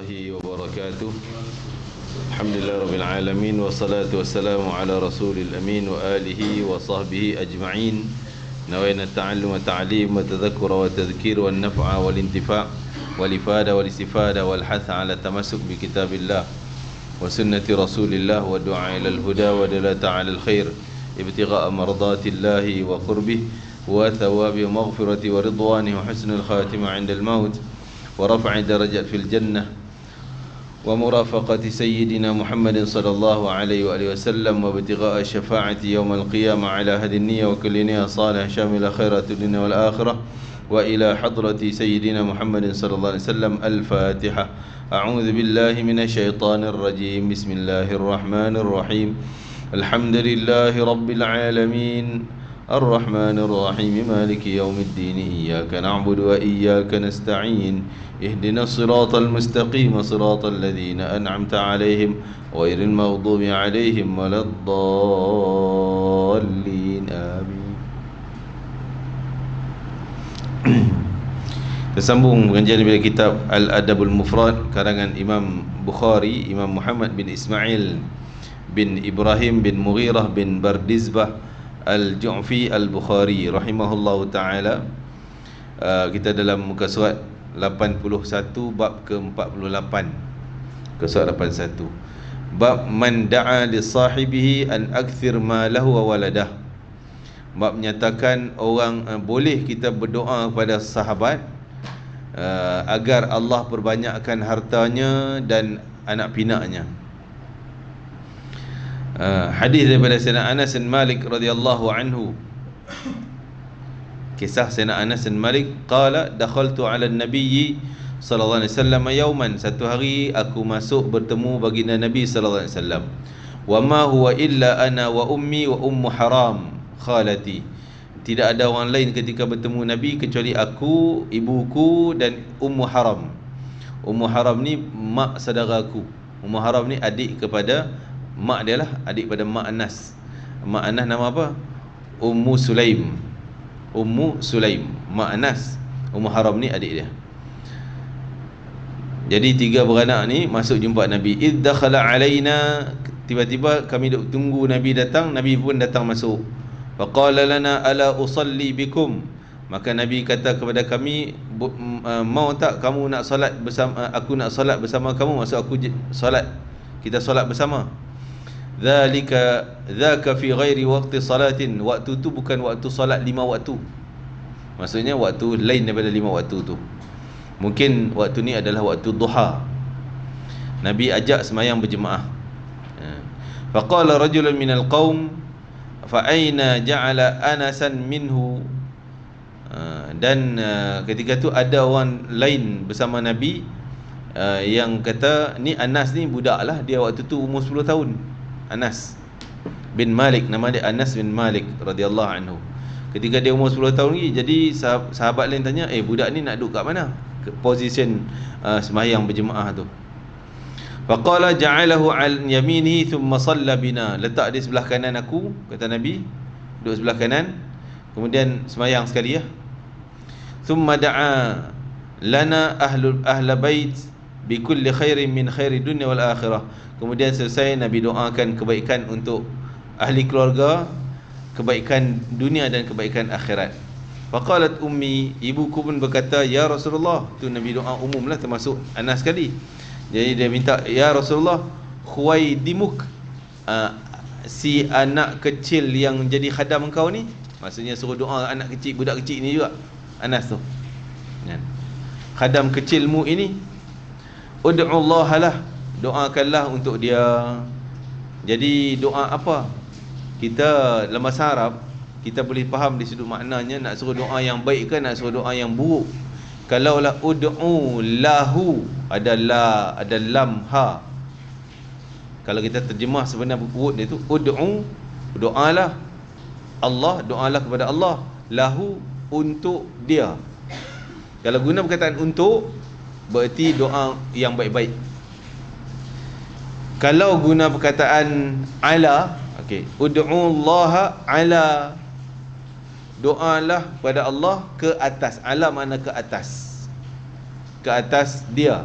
وبركاته. الحمد لله رب العالمين والصلاة والسلام على رسول الأمين وآله وصحبه أجمعين. نوينا التعلم والتعليم والتذكر والتذكير والنفع والانتفاع والإفادة والاستفادة والحث على التمسك بكتاب الله وسنة رسول الله والدعاء إلى الهدى ودلالة على الخير ابتغاء مرضات الله وقربه وثواب مغفرة ورضوانه وحسن الخاتمة عند الموت ورفع درجات في الجنة ومرافقة سيدنا محمد صلى الله عليه وآله وسلم وابتغاء الشفاعة يوم القيامة على هذه النية وكل نية صالح شامل خيرات الدنيا والآخرة وإلى حضرة سيدنا محمد صلى الله عليه وسلم. الفاتحة. أعوذ بالله من الشيطان الرجيم. بسم الله الرحمن الرحيم. الحمد لله رب العالمين الرحمن الرحيم مالك يوم الدين إياك نعبد وإياك نستعين اهدنا الصراط المستقيم صراط الذين أنعمت عليهم غير المغضوب عليهم ولا الضالين آمين. Tersambung pengajian daripada kitab Al-Adabul Mufrad karangan Imam Bukhari, Imam Muhammad bin Ismail bin Ibrahim bin Mughirah bin Bardizbah Al-Ju'fi Al-Bukhari rahimahullahu ta'ala. Kita dalam muka surat 81 bab ke-48. Muka surat 81 bab man da'a li sahibihi an akthir ma lahu wa waladah. Bab menyatakan orang boleh kita berdoa kepada sahabat agar Allah perbanyakkan hartanya dan anak pinaknya. Hadis daripada Sayyidina Anas bin Malik radhiyallahu anhu. Kisah Sayyidina Anas bin Malik qala dakhaltu ala an-nabiy sallallahu alaihi wasallam yawman. Satu hari aku masuk bertemu baginda Nabi sallallahu alaihi wasallam. Wa ma huwa illa ana wa ummi wa ummu haram khalati. Tidak ada orang lain ketika bertemu Nabi kecuali aku, ibuku dan Ummu Haram. Ummu Haram ni mak saudaraku. Ummu Haram ni adik kepada mak dia lah, adik pada Mak Anas. Mak Anas nama apa? Ummu Sulaim. Ummu Sulaim, Mak Anas. Ummu Haram ni adik dia. Jadi tiga beranak ni masuk jumpa Nabi. Id dakhala alaina, tiba-tiba kami duk tunggu Nabi datang, Nabi pun datang masuk. Faqala lana ala usalli bikum. Maka Nabi kata kepada kami, mau tak kamu nak solat bersama aku, nak solat bersama kamu? Maksud aku solat, kita solat bersama. Dzaka fi ghairi waqti salatin. Waktu tu bukan waktu solat 5 waktu. Maksudnya waktu lain daripada 5 waktu tu. Mungkin waktu ni adalah waktu duha. Nabi ajak sembahyang berjemaah. Faqala rajulun minal qaum fa aina ja'ala anasan minhu. Dan ketika tu ada orang lain bersama Nabi yang kata, ni Anas ni budak lah, dia waktu tu umur 10 tahun. Anas bin Malik, nama dia Anas bin Malik radhiyallahu anhu. Ketika dia umur 10 tahun lagi, jadi sahabat lain tanya, budak ni nak duduk kat mana? Position sembahyang berjemaah tu. Faqala ja'alahu al yaminihi thumma shalla bina. Letak dia sebelah kanan aku, kata Nabi, duduk sebelah kanan, kemudian sembahyang sekali ya. Thumma da'a lana ahla bait bi kulli khairin min khairi dunya wal akhirah. Kemudian selesai Nabi doakan kebaikan untuk ahli keluarga, kebaikan dunia dan kebaikan akhirat. Faqalat ummi, ibuku pun berkata, ya Rasulullah. Tu Nabi doa umum lah, termasuk Anas sekali. Jadi dia minta, ya Rasulullah, khuwaidimuk, si anak kecil yang jadi khadam engkau ni. Maksudnya suruh doa anak kecil, budak kecil ni juga, Anas tu, khadam kecilmu ini, ud'ullaha lah, doakanlah untuk dia. Jadi doa apa? Kita dalam bahasa Arab, kita boleh faham di sudut maknanya, nak suruh doa yang baik ke nak suruh doa yang buruk. Kalaulah ud'u lahu, ada la, ada lam, ha. Kalau kita terjemah sebenarnya word dia tu, ud'u, doalah Allah, doalah kepada Allah, lahu, untuk dia. Kalau guna perkataan untuk, berarti doa yang baik-baik. Kalau guna perkataan ala, okey, ud'ullaha ala, doalah kepada Allah ke atas. Ala makna ke atas, ke atas dia.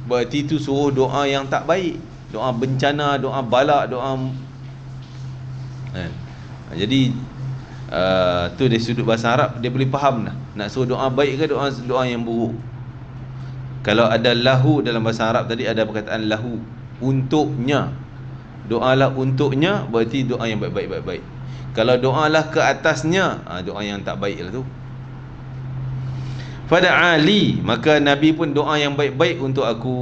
berarti tu suruh doa yang tak baik, doa bencana, doa balak, doa kan? Jadi tu dari sudut bahasa Arab dia boleh faham dah, nak suruh doa baik ke doa yang buruk. Kalau ada lahu dalam bahasa Arab tadi, ada perkataan lahu, untuknya, doalah untuknya, berarti doa yang baik-baik. Kalau doalah ke atasnya, doa yang tak baik lah tu. Pada Ali, maka Nabi pun doa yang baik-baik untuk aku,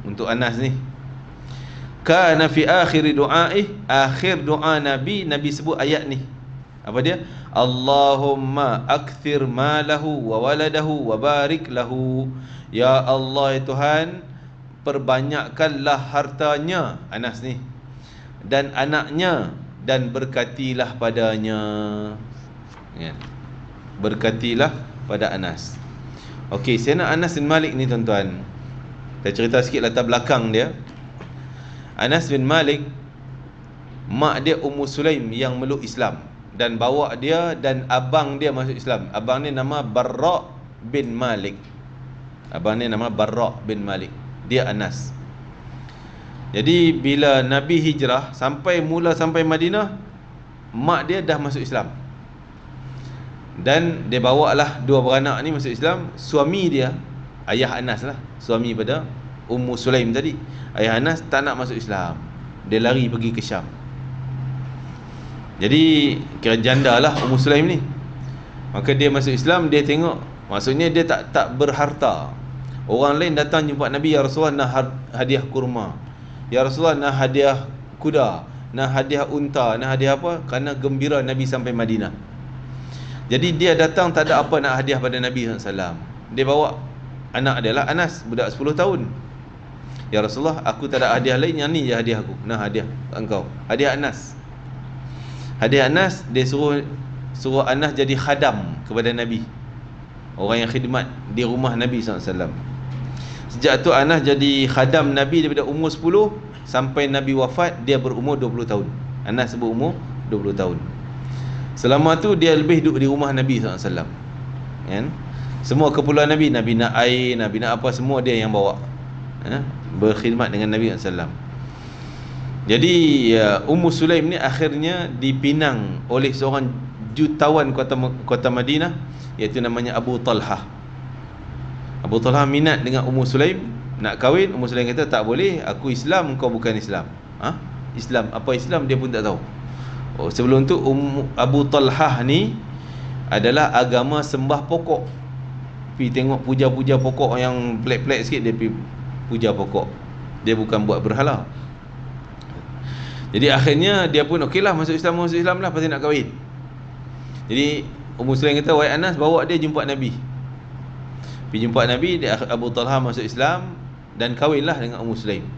untuk Anas ni. Kana fi akhir du'aih, akhir doa Nabi sebut ayat ni. Apa dia? Allahumma akthir malahu wa waladahu wa barik lahu. Ya Allah, ya Tuhan, perbanyakkanlah hartanya Anas ni dan anaknya, dan berkatilah padanya. Ya. Berkatilah pada Anas. Okey, Sayyidina Anas bin Malik ni tuan-tuan, kita cerita sikit latar belakang dia. Anas bin Malik, mak dia Ummu Sulaim yang meluk Islam dan bawa dia dan abang dia masuk Islam. Abang ni nama Barra' bin Malik. Abang ni nama Barra' bin Malik. Dia Anas. Jadi bila Nabi hijrah sampai Madinah, mak dia dah masuk Islam. Dan dia bawalah dua beranak ni masuk Islam. Suami dia, ayah Anas lah, suami pada Ummu Sulaim tadi, ayah Anas tak nak masuk Islam. Dia lari pergi ke Syam. Jadi kira janda lah Ummu Sulaim ni. Maka dia masuk Islam, dia tengok, maksudnya dia tak berharta. Orang lain datang jumpa Nabi, ya Rasulullah, nak hadiah kurma, ya Rasulullah, nak hadiah kuda, nak hadiah unta, nak hadiah apa, kerana gembira Nabi sampai Madinah. Jadi dia datang tak ada apa nak hadiah pada Nabi SAW. Dia bawa anak dia lah, Anas, budak 10 tahun. Ya Rasulullah, aku tak ada hadiah lain, yang ni je hadiah aku. Nah, hadiah engkau, hadiah Anas. Hadiah Anas, dia suruh Anas jadi khadam kepada Nabi, orang yang khidmat di rumah Nabi SAW. Sejak tu Anas jadi khadam Nabi daripada umur 10 sampai Nabi wafat, dia berumur 20 tahun. Anas berumur 20 tahun. Selama tu dia lebih duduk di rumah Nabi SAW, kan? Semua keperluan Nabi, Nabi nak air, Nabi nak apa, semua dia yang bawa, berkhidmat dengan Nabi SAW. Jadi Ummu Sulaim ni akhirnya dipinang oleh seorang jutawan kota Madinah, iaitu namanya Abu Talhah. Abu Talhah minat dengan Ummu Sulaim, nak kahwin. Ummu Sulaim kata, tak boleh, aku Islam, kau bukan Islam. Islam, apa Islam dia pun tak tahu. Sebelum tu Abu Talhah ni adalah agama sembah pokok. Pergi tengok puja-puja pokok yang pelik-pelik sikit, dia pergi puja pokok. Dia bukan buat berhala. Jadi akhirnya dia pun okeylah, masuk Islam lah, pasti nak kahwin. Jadi Ummu Sulaim kata, wahai Anas, bawa dia jumpa Nabi. Pergi jumpa Nabi, Abu Talhah masuk Islam dan kahwinlah dengan Ummu Sulaim.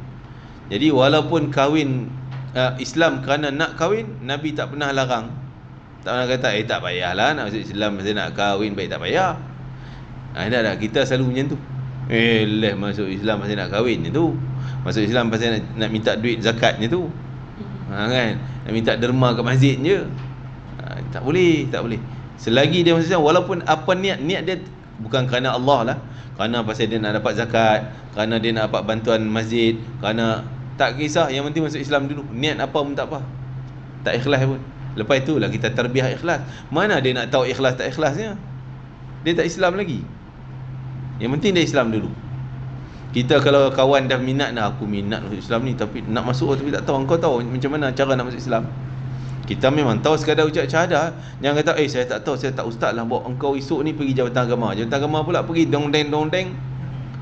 Jadi walaupun kahwin Islam kerana nak kahwin, Nabi tak pernah larang. Tak pernah kata, tak payahlah nak masuk Islam, mesti nak kahwin, baik tak payah. Dah, kita selalu macam tu. Masuk Islam pasal nak kahwin je tu. Masuk Islam pasal nak minta duit zakat je tu. Kan? Nak minta derma kat masjid je. Tak boleh. Selagi dia masuk Islam, walaupun apa niat dia bukan kerana Allah lah, kerana pasal dia nak dapat zakat, kerana dia nak dapat bantuan masjid, kerana, tak kisah, yang penting masuk Islam dulu. Niat apa pun tak apa, tak ikhlas pun. Lepas itulah kita tarbiyah ikhlas. Mana dia nak tahu ikhlas tak ikhlasnya? Dia tak Islam lagi. Yang penting dia Islam dulu. Kita kalau kawan dah minat, aku minat masuk Islam ni, tapi nak masuk tapi tak tahu. Engkau tahu macam mana cara nak masuk Islam? Kita memang tahu sekadar ucap syahadah. Jangan kata, saya tak tahu, saya tak ustaz lah. Bawa engkau esok ni pergi Jabatan Agama. Jabatan Agama pula pergi dong-deng.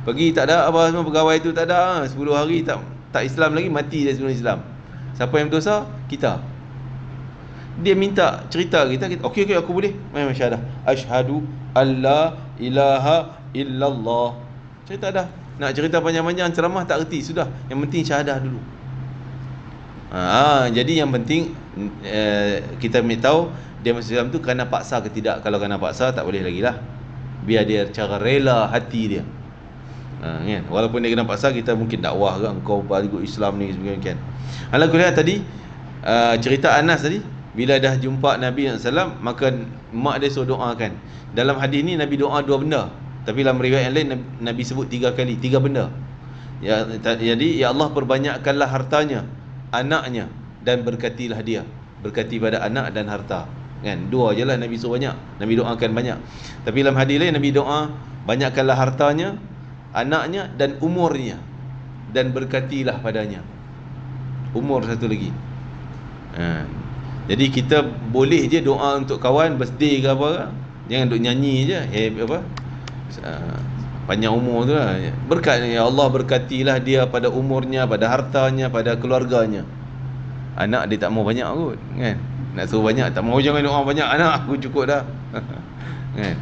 Pergi tak ada apa semua, pegawai tu tak ada. 10 hari tak Islam lagi, mati dia sebelum Islam. Siapa yang berdosa? Kita. Dia minta cerita kita okey aku boleh main syahadah, asyhadu alla ilaha illallah. Cerita dah. Nak cerita panjang-panjang ceramah tak erti, sudah. Yang penting syahadah dulu. Jadi yang penting kita tahu dia masuk Islam tu kerana paksa ke tidak. Kalau kerana paksa tak boleh lagi lah. Biar dia cara rela hati dia. Kan? Walaupun dia kena paksa, kita mungkin dakwah ke, engkau balik Islam ni sebagainya kan. Alhamdulillah tadi cerita Anas tadi, bila dah jumpa Nabi SAW, maka mak dia suruh doakan. Dalam hadis ni Nabi doa 2 benda, tapi dalam riwayat yang lain Nabi sebut 3 kali, 3 benda. Ya, jadi ya Allah perbanyakkanlah hartanya, anaknya, dan berkatilah dia. Berkati pada anak dan harta. Kan? Dua je lah Nabi suruh banyak. Nabi doakan banyak. Tapi dalam hadis lain Nabi doa, banyakkanlah hartanya, anaknya dan umurnya, dan berkatilah padanya. Umur satu lagi. Jadi kita boleh je doa untuk kawan birthday ke apa, jangan duk nyanyi je panjang umur tu lah. Berkat, ya Allah berkatilah dia pada umurnya, pada hartanya, pada keluarganya. Anak dia tak mau banyak kot, kan? Nak suruh banyak, tak mau, jangan doa banyak anak, aku cukup dah. Kan?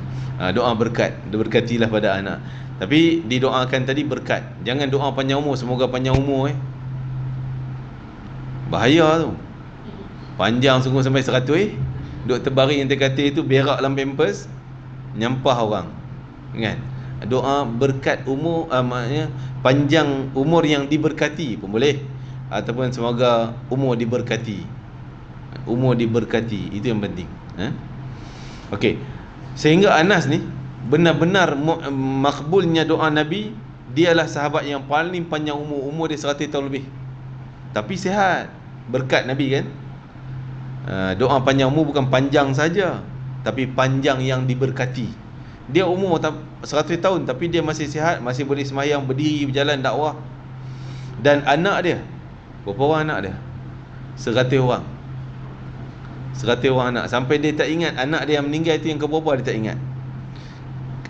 Doa berkat, berkatilah pada anak. Tapi didoakan tadi berkat. Jangan doa panjang umur, semoga panjang umur bahaya tu. Panjang sungguh sampai 100 duk terbaring yang terkatil itu, berak dalam pampers, nyampah orang. Kan? Doa berkat umur, maknanya panjang umur yang diberkati pun boleh, ataupun semoga umur diberkati. Umur diberkati, itu yang penting. Okey. Sehingga Anas ni benar-benar makbulnya doa Nabi. Dialah sahabat yang paling panjang umur dia 100 tahun lebih. Tapi sihat, berkat Nabi kan. Doa panjang umur bukan panjang saja, tapi panjang yang diberkati. Dia umur 100 tahun tapi dia masih sihat, masih boleh sembahyang, berdiri, berjalan, dakwah. Dan anak dia, berapa orang anak dia? 100 orang. 100 orang anak. Sampai dia tak ingat anak dia yang meninggal itu yang keberapa, dia tak ingat.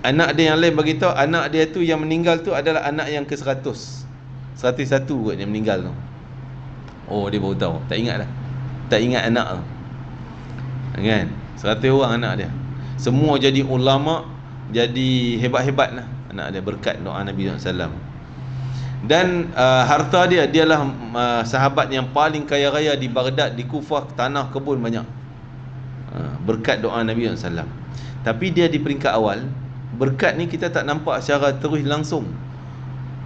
Anak dia yang lain beritahu anak dia tu yang meninggal tu adalah anak yang ke-100. 101 kot yang meninggal tu. Oh, dia baru tahu. Tak ingat dah. Tak ingat anak tu. Kan? 100 orang anak dia. Semua jadi ulama, jadi hebat-hebat lah anak dia, berkat doa Nabi SAW. Dan harta dia, dialah sahabat yang paling kaya raya di Baghdad, di Kufah, tanah kebun banyak. Berkat doa Nabi SAW. Tapi dia di peringkat awal. Berkat ni kita tak nampak secara terus langsung.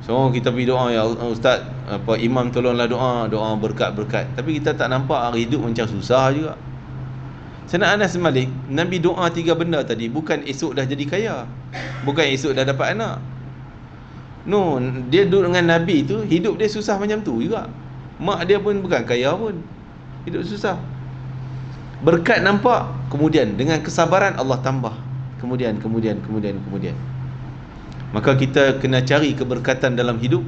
So kita pergi doa, ya Ustaz, apa imam tolonglah doa berkat-berkat. Tapi kita tak nampak, hidup macam susah juga. Sana Anas Malik, Nabi doa 3 benda tadi, bukan esok dah jadi kaya, bukan esok dah dapat anak. No, dia duduk dengan Nabi tu, hidup dia susah macam tu juga. Mak dia pun bukan kaya pun, hidup susah. Berkat nampak, kemudian dengan kesabaran Allah tambah. Kemudian. Maka kita kena cari keberkatan dalam hidup,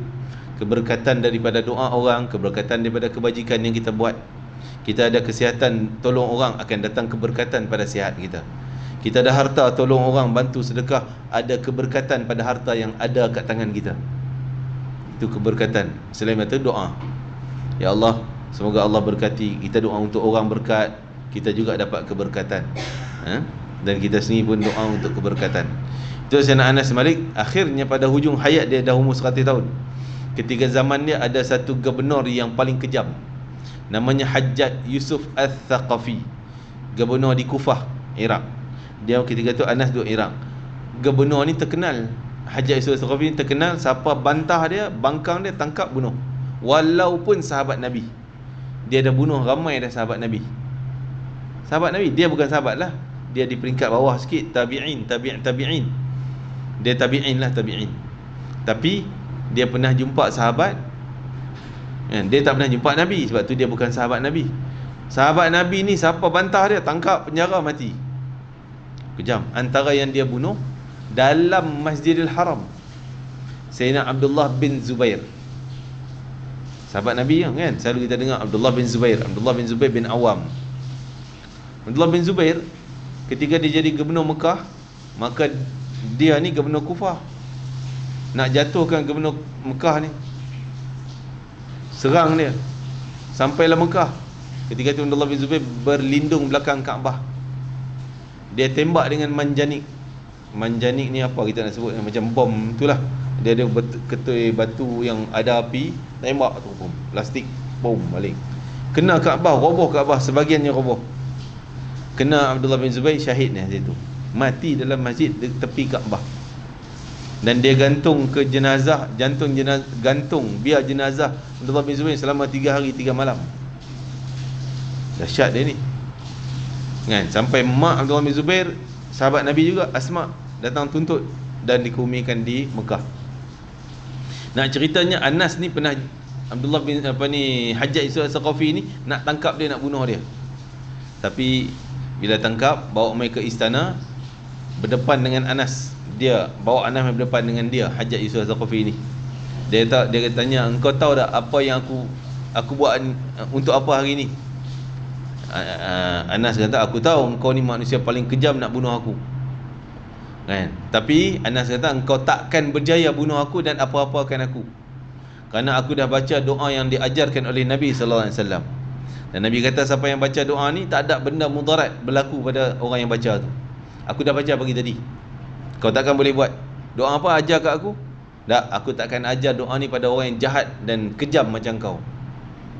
keberkatan daripada doa orang, keberkatan daripada kebajikan yang kita buat. Kita ada kesihatan, tolong orang, akan datang keberkatan pada sihat kita. Kita ada harta, tolong orang, bantu sedekah, ada keberkatan pada harta yang ada kat tangan kita. Itu keberkatan. Selain itu doa. Ya Allah, semoga Allah berkati. Kita doa untuk orang berkat, kita juga dapat keberkatan. Dan kita sendiri pun doa untuk keberkatan. Itu Sayyidina Anas Malik, akhirnya pada hujung hayat dia, dah umur 100 tahun. Ketika zaman dia ada satu gubernur yang paling kejam, namanya Hajjaj Yusuf Al-Thaqafi, gubernur di Kufah, Iraq. Dia ketika tu Anas duduk Iraq. Gubernur ni terkenal, Hajjaj Yusuf Al-Thaqafi ni terkenal, siapa bantah dia, bangkang dia, tangkap, bunuh. Walaupun sahabat Nabi. Dia dah bunuh ramai dah sahabat Nabi. Sahabat Nabi, dia bukan sahabat lah, dia di peringkat bawah sikit, tabi'in. Dia tabi'in lah, tabi'in. Tapi dia pernah jumpa sahabat. Dia tak pernah jumpa Nabi, sebab tu dia bukan sahabat Nabi. Sahabat Nabi ni siapa bantah dia, tangkap, penjara, mati. Kejam. Antara yang dia bunuh dalam Masjidil Haram, Sayyidina Abdullah bin Zubair, sahabat Nabi kan, selalu kita dengar Abdullah bin Zubair bin Awam. Abdullah bin Zubair ketika dia jadi gubernur Mekah, maka dia ni gubernur Kufah, nak jatuhkan gubernur Mekah ni, serang dia sampailah Mekah. Ketika itu Abdullah bin Zubair berlindung belakang Kaabah. Dia tembak dengan manjanik. Manjanik ni apa kita nak sebut, macam bom itulah. Dia ada ketui batu yang ada api, tembak tu, bom, plastik, bom balik. Kena Kaabah, roboh Kaabah, sebahagiannya roboh. Kena Abdullah bin Zubair, syahid ni situ. Mati dalam masjid tepi Kaabah. Dan dia gantung ke jenazah, gantung biar jenazah Abdullah bin Zubair selama 3 hari 3 malam. Dahsyat dia ni kan, sampai mak Abdullah bin Zubair, sahabat Nabi juga, Asma, datang tuntut dan dikumikan di Mekah. Nak ceritanya Anas ni pernah Abdullah bin Hajjaj As-Saqafi ni nak tangkap dia, nak bunuh dia. Tapi bila tangkap, bawa mai ke istana berdepan dengan Anas. Dia bawa Anas berdepan dengan dia, Hajjaj As-Saqafi ni. Dia tanya, engkau tahu tak apa yang aku buat untuk apa hari ni? Anas kata, aku tahu engkau ni manusia paling kejam nak bunuh aku. Kan? Tapi Anas kata, engkau takkan berjaya bunuh aku dan apa-apakan aku. Kerana aku dah baca doa yang diajarkan oleh Nabi sallallahu alaihi wasallam. Dan Nabi kata, siapa yang baca doa ni tak ada benda mudarat berlaku pada orang yang baca tu. Aku dah baca pagi tadi. Kau takkan boleh buat. Doa apa ajar kat aku? Tak, aku takkan ajar doa ni pada orang yang jahat dan kejam macam kau.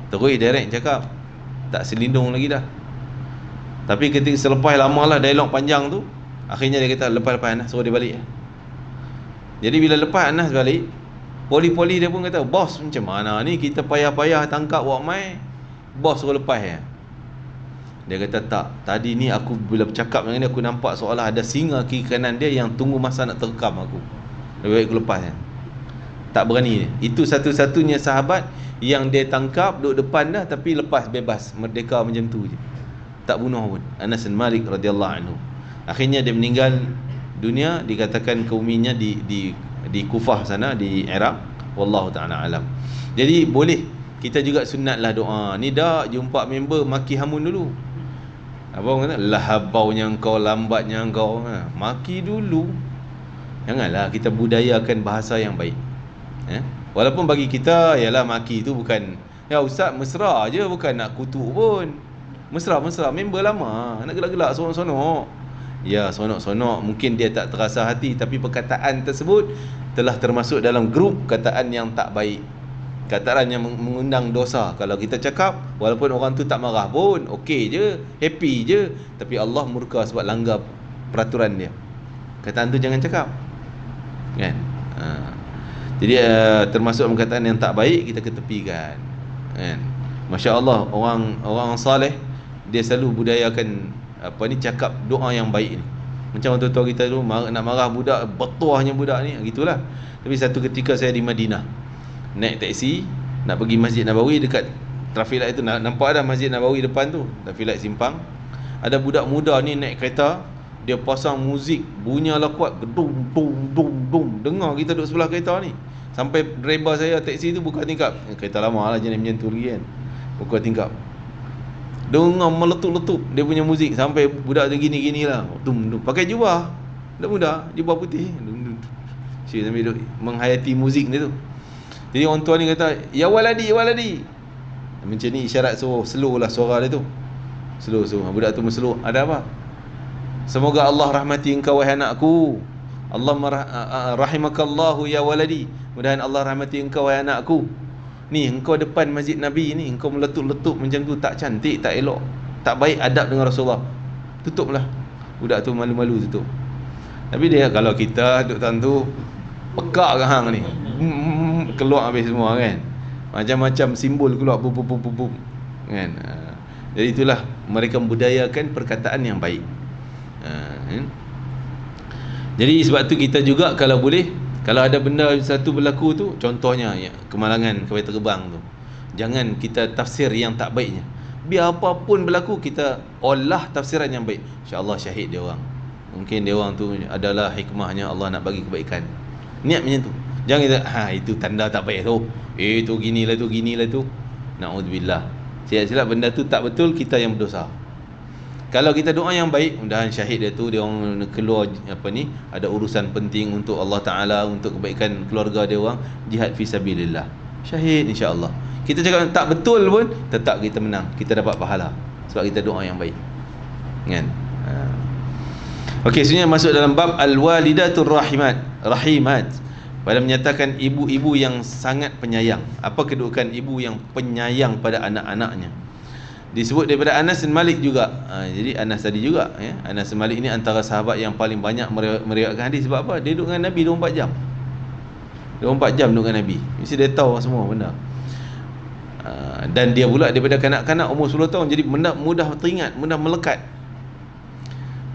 Terus direct cakap, tak selindung lagi dah. Tapi ketika selepas lama lah dialog panjang tu, akhirnya dia kata, lepas Anas, suruh dia balik. Jadi bila lepas Anas balik, poli-poli dia pun kata, bos macam mana ni, kita payah-payah tangkap wak mai, bos suruh lepas ya. Dia kata, tak, tadi ni aku bila bercakap dengan dia, aku nampak seolah ada singa kiri kanan dia yang tunggu masa nak terkam aku. Lebih baik aku lepas ya. Tak berani dia. Itu satu-satunya sahabat yang dia tangkap, duduk depan dah, tapi lepas bebas, merdeka macam tu je, tak bunuh pun. Anas bin Malik radhiyallahu anhu. Akhirnya dia meninggal dunia, dikatakan kebumiannya di Kufah sana, di Iraq. Wallahu ta'ala alam. Jadi boleh kita juga sunatlah doa. Ni dah jumpa member maki hamun dulu. Apa orang kata, lahabaunya engkau, lambatnya engkau. Maki dulu. Janganlah, kita budayakan bahasa yang baik. Walaupun bagi kita, yalah maki tu bukan, ya ustaz mesra je, bukan nak kutuk pun. Mesra, member lama, nak gelak-gelak sonok-sonok. Ya, sonok-sonok, mungkin dia tak terasa hati, tapi perkataan tersebut telah termasuk dalam grup kataan yang tak baik, kataan yang mengundang dosa. Kalau kita cakap, walaupun orang tu tak marah pun, okey je, happy je, tapi Allah murka sebab langgar peraturan dia. Kataan tu jangan cakap, kan? Jadi termasuk perkataan yang tak baik, kita ketepikan, kan? Masya Allah, orang saleh dia selalu budayakan cakap doa yang baik ni. Macam orang tua kita dulu nak marah budak, betuahnya budak ni, gitulah. Tapi satu ketika saya di Madinah, naik taksi nak pergi Masjid Nabawi, dekat traffic light tu nampak ada Masjid Nabawi depan tu, traffic light simpang. Ada budak muda ni naik kereta, dia pasang muzik, bunyilah kuat, gedung dum dum dum. Dengar kita duduk sebelah kereta ni, sampai driver saya taksi tu buka tingkap. Kereta lama lah jenis macam tu lagi kan, buka tingkap, dengar meletup-letup dia punya muzik, sampai budak tu gini-gini lah, dum dum, pakai jubah, budak muda, jubah putih, dum dum, syik sambil duduk menghayati muzik dia tu. Jadi orang tua ni kata, ya waladi, waladi. Macam ni isyarat suruh slow lah suara dia tu, slow. Budak tu slow, ada apa? Semoga Allah rahmati engkau wahai anakku. Allahumma rahimakallahu ya waladi. Mudahan Allah rahmati engkau wahai anakku. Ni engkau depan masjid Nabi ni, engkau meletup-letup macam tu, tak cantik, tak elok, tak baik adab dengan Rasulullah. Tutuplah. Budak tu malu-malu tutup. Tapi dia, kalau kita duduk tentu pekak ke hang ni, keluar habis semua kan. Macam-macam simbol keluar, bum, kan. Jadi itulah, mereka membudayakan perkataan yang baik. Jadi sebab tu kita juga kalau boleh, kalau ada benda satu berlaku tu, contohnya ya, kemalangan kapal terbang tu, jangan kita tafsir yang tak baiknya. Biar apapun berlaku, kita olah tafsiran yang baik. InsyaAllah syahid dia orang, mungkin dia orang tu adalah hikmahnya Allah nak bagi kebaikan. Niat macam tu. Jangan kita, itu tanda tak baik tu, itu ginilah tu. Na'udzubillah. Silap-silap benda tu tak betul, kita yang berdosa. Kalau kita doa yang baik, mudahan syahid dia tu, dia orang keluar ada urusan penting untuk Allah Ta'ala, untuk kebaikan keluarga dia orang, jihad fi sabilillah, syahid insya-Allah. Kita cakap tak betul pun, tetap kita menang, kita dapat pahala sebab kita doa yang baik, kan? Okey, sebenarnya masuk dalam bab al-walidatur rahimat, pada menyatakan ibu-ibu yang sangat penyayang. Apa kedudukan ibu yang penyayang pada anak-anaknya? Disebut daripada Anas bin Malik juga. Jadi Anas tadi juga ya. Anas bin Malik ni antara sahabat yang paling banyak meriwayatkan hadis. Sebab apa? Dia duduk dengan Nabi 24 jam. 24 jam duduk dengan Nabi. Mesti dia tahu semua benda. Dan dia pula daripada kanak-kanak umur 10 tahun, jadi mudah teringat, mudah melekat.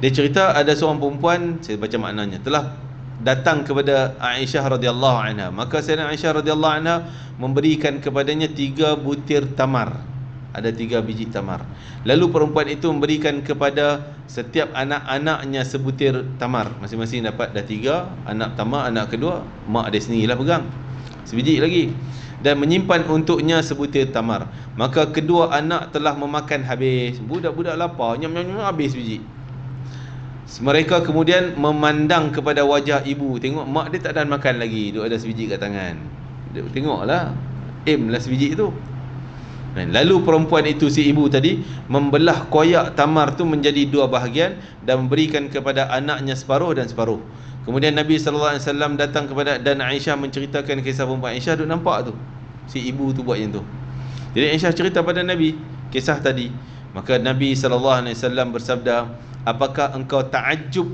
Dia cerita ada seorang perempuan, saya baca maknanya, telah datang kepada Aisyah radhiyallahu anha. Maka Sayyidah Aisyah radhiyallahu anha memberikan kepadanya 3 butir tamar. Ada 3 biji tamar. Lalu perempuan itu memberikan kepada setiap anak-anaknya sebutir tamar. Masing-masing dapat dah 3. Anak pertama, anak kedua, mak dia sendirilah pegang sebiji lagi, dan menyimpan untuknya sebutir tamar. Maka kedua anak telah memakan habis. Budak-budak lapar, nyam-nyam habis biji. Mereka kemudian memandang kepada wajah ibu. Tengok mak dia tak ada makan lagi, duk ada sebiji kat tangan. Tengoklah, aim lah sebiji itu. Lalu perempuan itu, si ibu tadi, membelah koyak tamar tu menjadi 2 bahagian dan memberikan kepada anaknya separuh dan separuh. Kemudian Nabi SAW datang kepada, dan Aisyah menceritakan kisah perempuan. Aisyah duk nampak tu, si ibu tu buat yang tu. Jadi Aisyah cerita pada Nabi kisah tadi. Maka Nabi SAW bersabda, apakah engkau ta'ajub,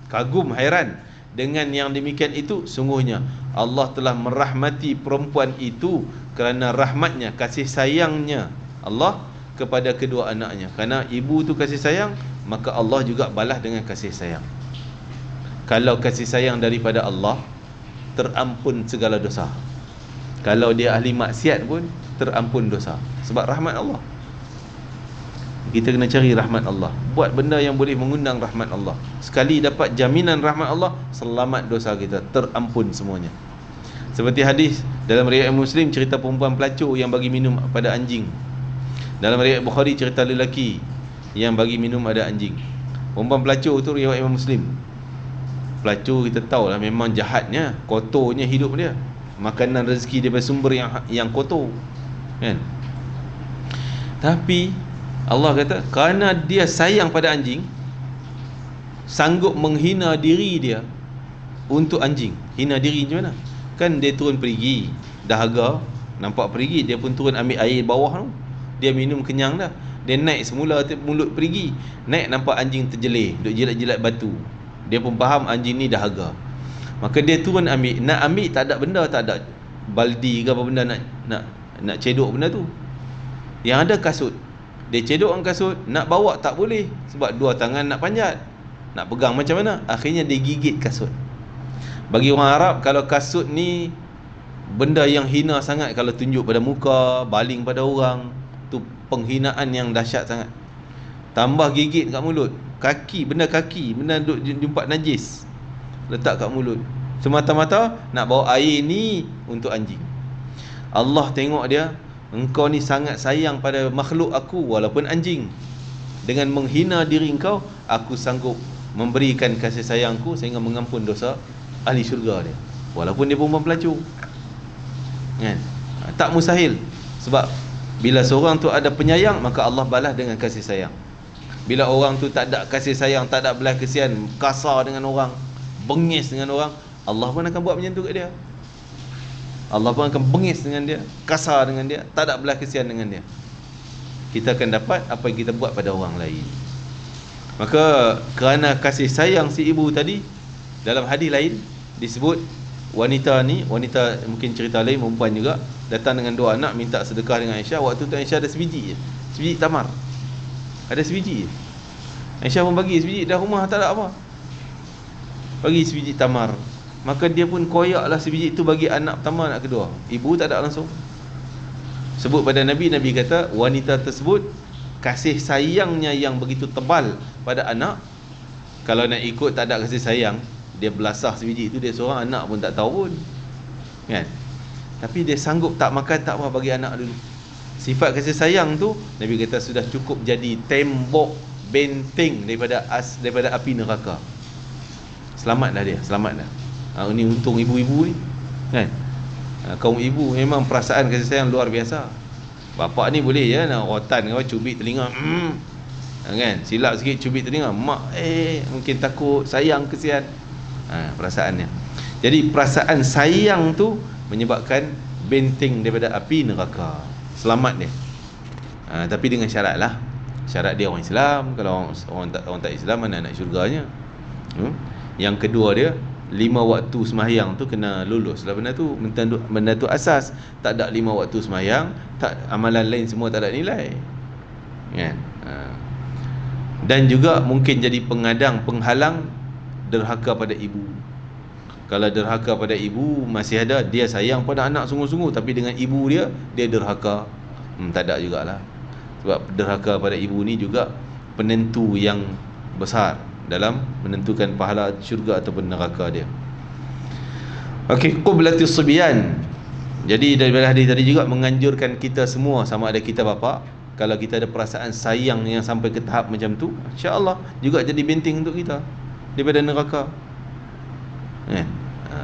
kagum, hairan dengan yang demikian itu? Sungguhnya Allah telah merahmati perempuan itu kerana rahmatnya, kasih sayangnya Allah kepada kedua anaknya. Kerana ibu tu kasih sayang, maka Allah juga balas dengan kasih sayang. Kalau kasih sayang daripada Allah, terampun segala dosa. Kalau dia ahli maksiat pun terampun dosa, sebab rahmat Allah. Kita kena cari rahmat Allah, buat benda yang boleh mengundang rahmat Allah. Sekali dapat jaminan rahmat Allah, selamat dosa kita, terampun semuanya. Seperti hadis dalam riwayat Muslim, cerita perempuan pelacur yang bagi minum pada anjing. Dalam riwayat Bukhari, cerita lelaki yang bagi minum ada anjing. Perempuan pelacur tu riwayat Imam Muslim. Pelacur kita tahulah memang jahatnya, kotornya hidup dia. Makanan rezeki dia bersumber yang kotor, kan? Tapi Allah kata kerana dia sayang pada anjing, sanggup menghina diri dia untuk anjing. Hina diri macam mana? Kan dia turun perigi, dahaga, nampak perigi, dia pun turun ambil air bawah tu. Dia minum kenyang dah. Dia naik semula mulut perigi, naik nampak anjing terjelir, duk jilat-jilat batu. Dia pun faham anjing ni dahaga. Maka dia turun ambil, nak ambil tak ada benda, tak ada baldi ke apa benda nak cedok benda tu. Yang ada kasut. Dia cedok dengan kasut, nak bawa tak boleh sebab 2 tangan nak panjat. Nak pegang macam mana? Akhirnya dia gigit kasut. Bagi orang Arab, kalau kasut ni benda yang hina sangat, kalau tunjuk pada muka, baling pada orang, tu penghinaan yang dahsyat sangat. Tambah gigit kat mulut, kaki, benda duk jumpa najis, letak kat mulut, semata-mata nak bawa air ni untuk anjing. Allah tengok dia, engkau ni sangat sayang pada makhluk aku walaupun anjing. Dengan menghina diri engkau, aku sanggup memberikan kasih sayangku sehingga mengampun dosa ahli syurga dia, walaupun dia perempuan pelacur, kan? Tak mustahil. Sebab bila seorang tu ada penyayang, maka Allah balas dengan kasih sayang. Bila orang tu tak ada kasih sayang, tak ada belas kasihan, kasar dengan orang, bengis dengan orang, Allah pun akan buat macam tu kat dia. Allah pun akan bengis dengan dia, kasar dengan dia, tak ada belas kasihan dengan dia. Kita akan dapat apa yang kita buat pada orang lain. Maka kerana kasih sayang si ibu tadi, dalam hadis lain disebut wanita ni, wanita mungkin cerita lain, perempuan juga, datang dengan 2 anak minta sedekah dengan Aisyah. Waktu tu Aisyah ada sebiji je, sebiji tamar, ada sebiji je. Aisyah pun bagi sebiji, dah rumah tak ada apa, bagi sebiji tamar. Maka dia pun koyaklah sebiji itu bagi anak pertama, anak kedua. Ibu tak ada langsung sebut pada Nabi. Nabi kata wanita tersebut kasih sayangnya yang begitu tebal pada anak. Kalau nak ikut tak ada kasih sayang, dia belasah sebiji itu, dia seorang anak pun tak tahu pun, kan? Tapi dia sanggup tak makan tak apa, bagi anak dulu. Sifat kasih sayang tu Nabi kata sudah cukup jadi tembok benteng daripada api neraka. Selamatlah dia, selamatlah. Ini untung ibu-ibu ni, kan? Kaum ibu memang perasaan kasih sayang luar biasa. Bapak ni boleh je nak rotan ke, cubit telinga, kan? Silap sikit cubit telinga, mak mungkin takut, sayang, kesian. Perasaannya. Jadi perasaan sayang tu menyebabkan benteng daripada api neraka. Selamat dia. Tapi dengan syarat lah. Syarat dia orang Islam. Kalau orang tak Islam, mana nak syurganya? Yang kedua dia, 5 waktu sembahyang tu kena lulus lah benda tu. Benda tu asas. Tak ada 5 waktu sembahyang, tak, amalan lain semua tak ada nilai, kan? Dan juga mungkin jadi pengadang, penghalang derhaka pada ibu. Kalau derhaka pada ibu masih ada, dia sayang pada anak sungguh-sungguh, tapi dengan ibu dia derhaka, tak ada jugalah. Sebab derhaka pada ibu ni juga penentu yang besar dalam menentukan pahala syurga ataupun neraka dia. Okey, qublatis subyan. Jadi daripada hadis tadi juga menganjurkan kita semua, sama ada kita bapa, kalau kita ada perasaan sayang yang sampai ke tahap macam tu, insya-Allah juga jadi benteng untuk kita daripada neraka.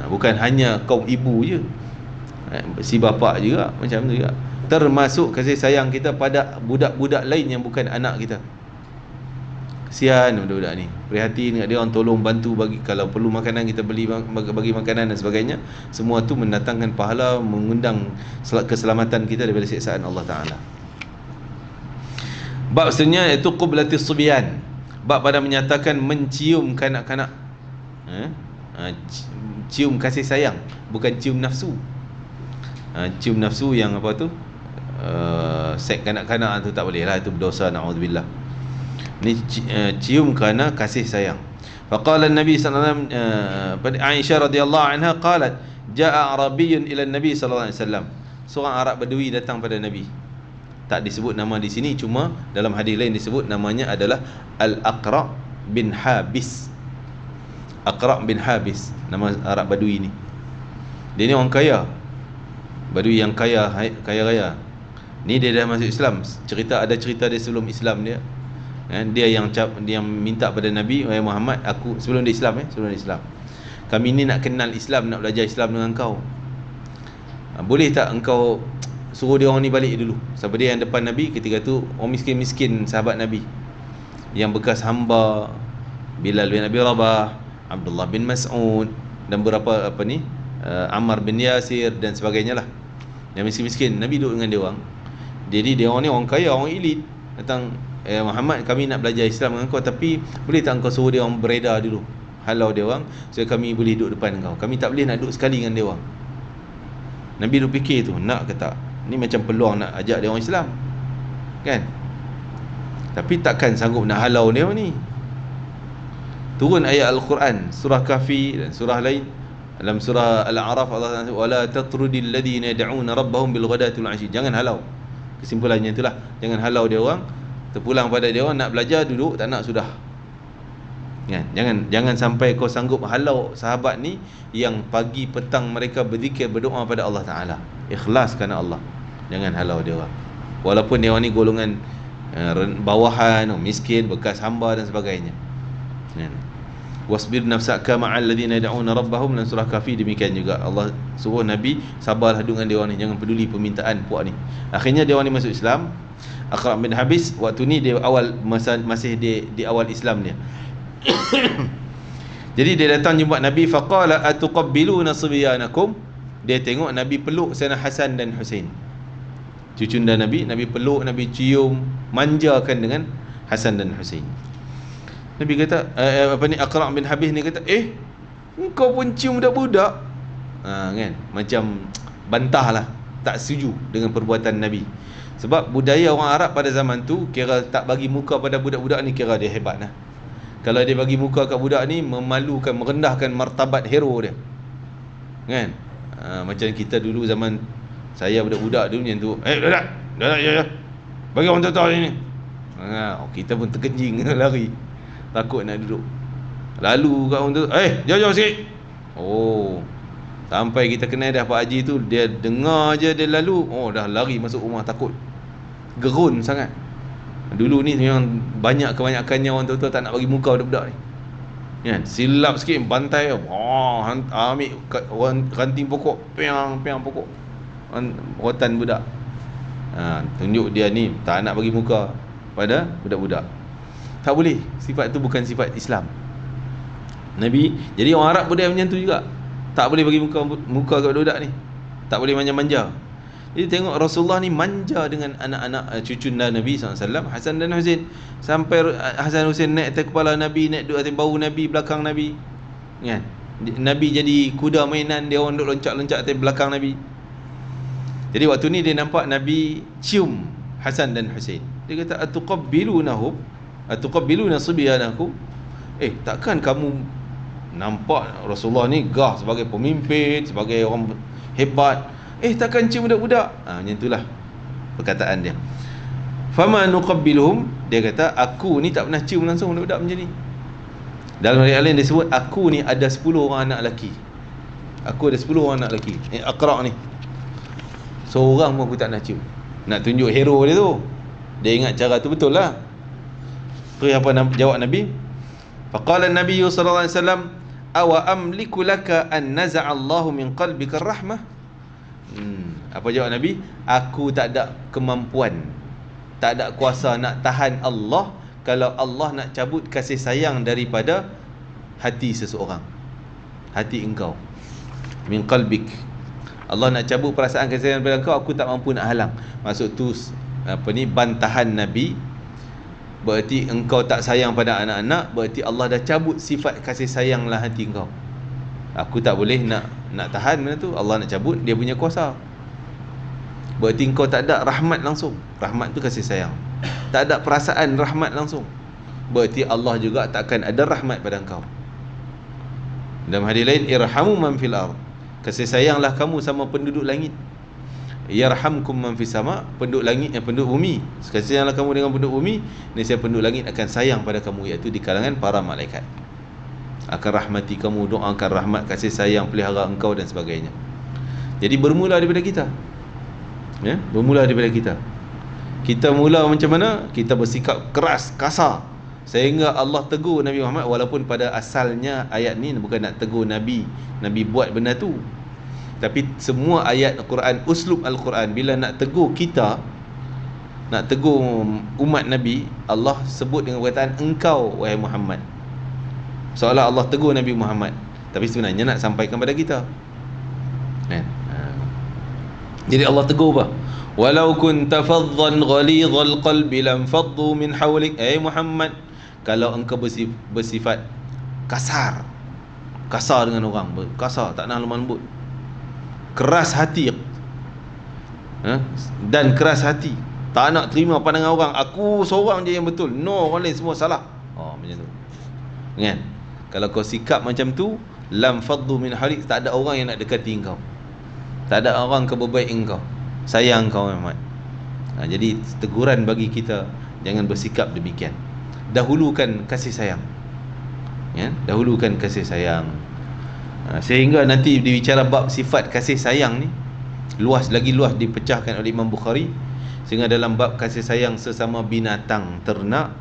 Bukan hanya kaum ibu je, si bapa juga macam tu juga. Termasuk kasih sayang kita pada budak-budak lain yang bukan anak kita. Kesian budak-budak ni, prihatin dekat dia orang, tolong bantu bagi, kalau perlu makanan kita bagi makanan dan sebagainya. Semua tu mendatangkan pahala, mengundang keselamatan kita daripada siksaan Allah Ta'ala. Bab seterusnya iaitu qublatis subyan, bab pada menyatakan mencium kanak-kanak. Cium kasih sayang, bukan cium nafsu. Cium nafsu yang apa tu, seks kanak-kanak tu tak boleh lah, itu berdosa, na'udzubillah. Ni cium kerana kasih sayang. Faqala an-nabi sallallahu alaihi wasallam, Aisyah radhiyallahu anha qalat, jaa arabiyyun ila an-nabi sallallahu alaihi wasallam. Seorang Arab Badui datang pada Nabi. Tak disebut nama di sini, cuma dalam hadis lain disebut namanya adalah Al-Aqra' bin Habis. Aqra' bin Habis, nama Arab Badui ni. Dia ni orang kaya, Badui yang kaya raya. Ni dia dah masuk Islam. Ada cerita dia sebelum Islam dia. Dia yang minta pada Nabi, wahai Muhammad, aku sebelum dia Islam, kami ni nak kenal Islam, nak belajar Islam dengan kau. Boleh tak engkau suruh dia orang ni balik dulu? Sebab dia yang depan Nabi ketika tu orang miskin-miskin sahabat Nabi, yang bekas hamba, Bilal bin Abi Rabah, Abdullah bin Mas'ud, dan beberapa Ammar bin Yasir dan sebagainya lah, yang miskin-miskin. Nabi duduk dengan dia orang. Jadi dia orang ni orang kaya, orang elit. Datang, Muhammad, kami nak belajar Islam dengan kau, tapi boleh tak engkau suruh dia orang beredar dulu, halau dia orang, supaya kami boleh duduk depan kau. Kami tak boleh nak duduk sekali dengan dia orang. Nabi duk fikir tu, nak ke tak? Ni macam peluang nak ajak dia orang Islam, kan? Tapi takkan sanggup nak halau dia orang ni. Turun ayat Al-Quran, surah Kahfi dan surah lain. Dalam surah Al-A'raf Allah Taala, wala tatrudil ladina yad'una rabbahum bil ghadati wal 'ashi. Jangan halau. Kesimpulannya itulah, jangan halau dia orang. Terpulang pada dia orang, nak belajar duduk, tak nak sudah. Kan? Jangan sampai kau sanggup halau sahabat ni yang pagi petang mereka berzikir, berdoa pada Allah Taala, ikhlas kerana Allah. Jangan halau dia orang. Walaupun dia orang ni golongan bawahan, miskin, bekas hamba dan sebagainya. Kan? Wasbir nafsaka ma'al ladina yad'una rabbahum, dalam surah Kahfi demikian juga. Allah suruh Nabi sabarlah dengan dia orang ni, jangan peduli permintaan puak ni. Akhirnya dia orang ni masuk Islam. Aqra' bin Habis waktu ni dia awal masih di awal Islam dia. Jadi dia datang jumpa Nabi, faqala atuqabbiluna sibyanakum. Dia tengok Nabi peluk Sayyidina Hasan dan Husain, cucunda Nabi. Nabi peluk, Nabi cium, manjakan dengan Hasan dan Husain. Nabi kata, Aqra' bin Habis ni kata, engkau pun cium budak-budak. Kan? Macam bantahlah, tak setuju dengan perbuatan Nabi. Sebab budaya orang Arab pada zaman tu, kira tak bagi muka pada budak-budak ni, kira dia hebat lah. Kalau dia bagi muka kat budak ni, memalukan, merendahkan martabat hero dia. Kan? Macam kita dulu zaman saya budak-budak dulu macam tu. Budak, ya. Bagi orang tahu ni. Kita pun terkejing lari, takut nak duduk. Lalu kat orang tu, jauh-jauh sikit. Sampai kita kenal dah Pak Haji tu, dia dengar je dia lalu, dah lari masuk rumah, takut. Gerun sangat. Dulu ni memang kebanyakannya orang tua-tua tak nak bagi muka budak-budak ni. Kan? Silap sikit bantai, ambil orang ranting pokok, piang pokok. Rotan budak. Tunjuk dia ni tak nak bagi muka pada budak-budak. Tak boleh. Sifat tu bukan sifat Islam. Nabi, jadi orang Arab budaya macam tu juga. Tak boleh bagi muka kat budak-budak ni. Tak boleh manja-manja. Jadi tengok Rasulullah ni manja dengan anak-anak cucunda Nabi SAW, Hasan dan Husain. Sampai Hasan Husain naik atas kepala Nabi, naik duduk atas bahu Nabi, belakang Nabi. Kan? Nabi jadi kuda mainan, dia orang duduk loncat-loncat atas belakang Nabi. Jadi waktu ni dia nampak Nabi cium Hasan dan Husain. Dia kata, atuqabbiluna sibyanakum. Takkan kamu Nampak Rasulullah ni gah sebagai pemimpin, sebagai orang hebat. Takkan cium budak-budak. Macam itulah perkataan dia. Fama nuqabbiluhum, dia kata aku ni tak pernah cium langsung budak-budak macam ni. Dalam riwayat lain dia sebut aku ni ada 10 orang anak lelaki. Aku ada 10 orang anak lelaki. Aqra' ni seorang pun aku tak nak cium. Nak tunjuk hero dia tu. Dia ingat cara tu betul lah. Tu apa jawab Nabi? Faqala Nabi sallallahu alaihi wasallam, awa amliku laka an naza'a Allahu min qalbika rahmah. Apa jawab Nabi? Aku tak ada kemampuan, tak ada kuasa nak tahan Allah kalau Allah nak cabut kasih sayang daripada hati seseorang, hati engkau. Min qalbik, Allah nak cabut perasaan kasih sayang daripada engkau, aku tak mampu nak halang. Maksud tu bantahan Nabi. Berarti engkau tak sayang pada anak-anak, berarti Allah dah cabut sifat kasih sayanglah hati engkau. Aku tak boleh nak tahan benda tu. Allah nak cabut, dia punya kuasa. Berarti engkau tak ada rahmat langsung. Rahmat tu kasih sayang. Tak ada perasaan rahmat langsung, berarti Allah juga takkan ada rahmat pada engkau. Dalam hadis lain, irhamu man fil ard, kasih sayanglah kamu sama penduduk langit. Yarhamkum man fis sama, penduduk langit penduduk bumi. Kasih sayanglah kamu dengan penduduk bumi, nescaya penduduk langit akan sayang pada kamu, iaitu di kalangan para malaikat. Akan rahmati kamu, doakan rahmat, kasih sayang, pelihara engkau dan sebagainya. Jadi bermula daripada kita. Bermula daripada kita. Kita mula macam mana? Kita bersikap keras, kasar, sehingga Allah tegur Nabi Muhammad. Walaupun pada asalnya ayat ni bukan nak tegur Nabi buat benda tu, tapi semua ayat Al-Quran, uslub Al-Quran, bila nak tegur kita, nak tegur umat Nabi, Allah sebut dengan perkataan engkau wahai Muhammad, seolah Allah tegur Nabi Muhammad, tapi sebenarnya nak sampaikan pada kita. Jadi Allah tegur apa? Walau kunta faddan ghalidhal qalbi lam faddu min hawlik. Muhammad, kalau engkau bersifat kasar dengan orang, kasar, tak nak lemah lembut, keras hati, dan keras hati, tak nak terima pandangan orang, aku seorang je yang betul, no, orang lain semua salah. Macam tu kan? Kalau kau sikap macam tu, lam faddu min hawlik, tak ada orang yang nak dekati engkau, tak ada orang keberbaik engkau, sayang kau Muhammad. Jadi teguran bagi kita, jangan bersikap demikian. Dahulukan kasih sayang, dahulukan kasih sayang. Sehingga nanti dibicara bab sifat kasih sayang ni lagi luas dipecahkan oleh Imam Bukhari. Sehingga dalam bab kasih sayang sesama binatang ternak,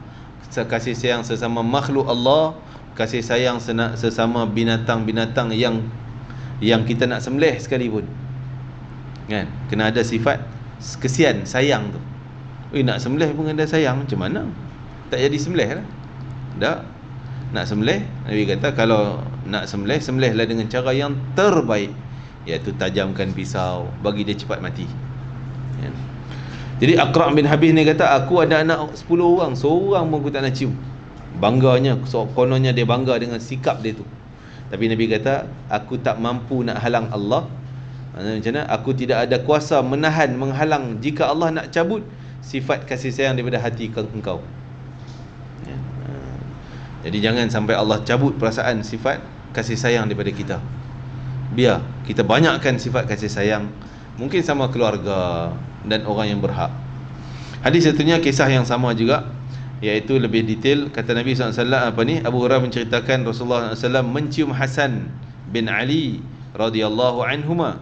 kasih sayang sesama makhluk Allah, kasih sayang sesama binatang-binatang yang kita nak sembelih sekalipun, kan, kena ada sifat kesian, sayang tu. Nak sembelih pun ada sayang, macam mana? Tak jadi sembelih lah. Tak. Nak sembelih, Nabi kata kalau nak sembelihlah dengan cara yang terbaik, iaitu tajamkan pisau, bagi dia cepat mati. Jadi Aqra' bin Habis ni kata, aku ada anak 10 orang, seorang pun aku tak nak cium. Bangganya, kononnya dia bangga dengan sikap dia tu. Tapi Nabi kata, aku tak mampu nak halang Allah. Macam mana? Aku tidak ada kuasa menghalang jika Allah nak cabut sifat kasih sayang daripada hati engkau. Jadi jangan sampai Allah cabut perasaan sifat kasih sayang daripada kita. Biar kita banyakkan sifat kasih sayang, mungkin sama keluarga dan orang yang berhak. Hadis satunya kisah yang sama juga, iaitu lebih detail. Kata Nabi SAW, Abu Hurairah menceritakan Rasulullah SAW mencium Hasan bin Ali radhiyallahu anhuma,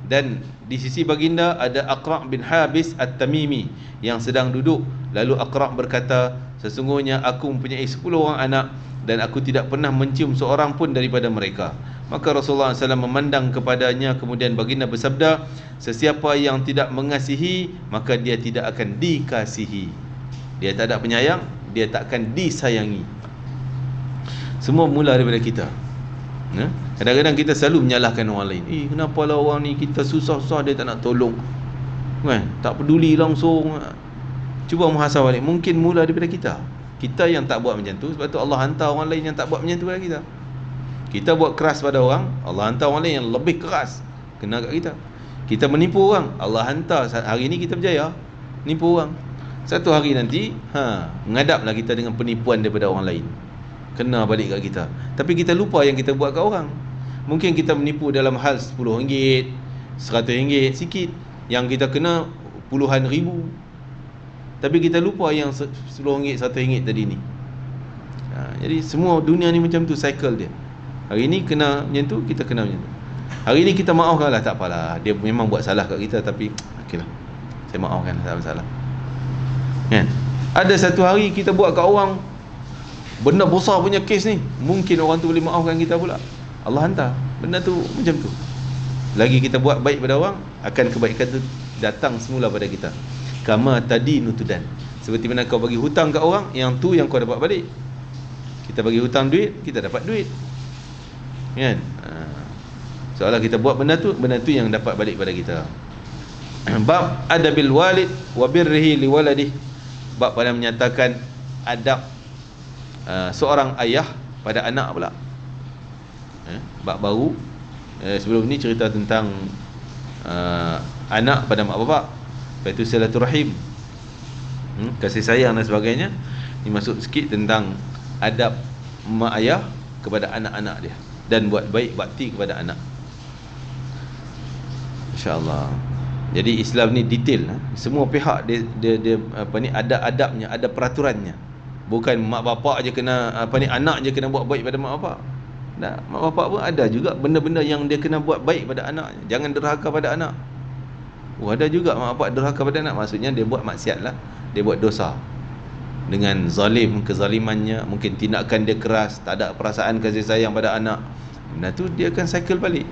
dan di sisi baginda ada Aqra' bin Habis At-Tamimi yang sedang duduk. Lalu Aqra' berkata, sesungguhnya aku mempunyai 10 orang anak dan aku tidak pernah mencium seorang pun daripada mereka. Maka Rasulullah SAW memandang kepadanya, kemudian baginda bersabda, sesiapa yang tidak mengasihi, maka dia tidak akan dikasihi. Dia tak ada penyayang, dia tak akan disayangi. Semua mula daripada kita. Kadang-kadang kita selalu menyalahkan orang lain. Kenapa lah orang ni, kita susah-susah dia tak nak tolong, kan? Tak peduli langsung. Cuba muhasabah balik, mungkin mula daripada kita yang tak buat macam tu. Sebab tu Allah hantar orang lain yang tak buat macam tu pada kita. Kita buat keras pada orang, Allah hantar orang lain yang lebih keras kena kat kita. Kita menipu orang, Allah hantar, hari ni kita berjaya nipu orang, satu hari nanti menghadaplah kita dengan penipuan daripada orang lain. kena balik kat kita. Tapi kita lupa yang kita buat kat orang. Mungkin kita menipu dalam hal RM10, RM100 sikit, yang kita kena puluhan ribu. Tapi kita lupa yang RM10, RM1 tadi ni. Jadi semua dunia ni macam tu, cycle dia. Hari ni kena macam tu, kita kena macam tu. Hari ni kita maafkan lah, tak apalah, dia memang buat salah kat kita, tapi okeylah, saya maafkan, tak masalah. Kan? Ada satu hari kita buat kat orang benda besar punya kes ni, mungkin orang tu boleh maafkan kita pula. Allah hantar benda tu macam tu. Lagi kita buat baik pada orang, akan kebaikan tu datang semula pada kita. Kama tadi nutudan, seperti mana kau bagi hutang kat orang, yang tu yang kau dapat balik. Kita bagi hutang duit, kita dapat duit, kan? Seolah kita buat benda tu yang dapat balik pada kita. Bab adabil walid wa birrihi liwaladih, bab pada menyatakan adab seorang ayah pada anak pula. Bab baru. Sebelum ni cerita tentang anak pada mak bapak, lepas itu silaturahim, kasih sayang dan sebagainya. Ini masuk sikit tentang adab mak ayah kepada anak-anak dia, dan buat baik bakti kepada anak, insya-Allah. Jadi Islam ni detail, semua pihak dia apa ni, ada adabnya, ada peraturannya. Bukan mak bapak je kena anak je kena buat baik pada mak bapak. Nah, mak bapak pun ada juga benda-benda yang dia kena buat baik pada anak. Jangan derhaka pada anak. Ada juga mak bapak derhaka pada anak, maksudnya dia buat maksiat lah, dia buat dosa dengan zalim, kezalimannya, mungkin tindakan dia keras, tak ada perasaan kasih sayang pada anak. Benda tu dia akan cycle balik.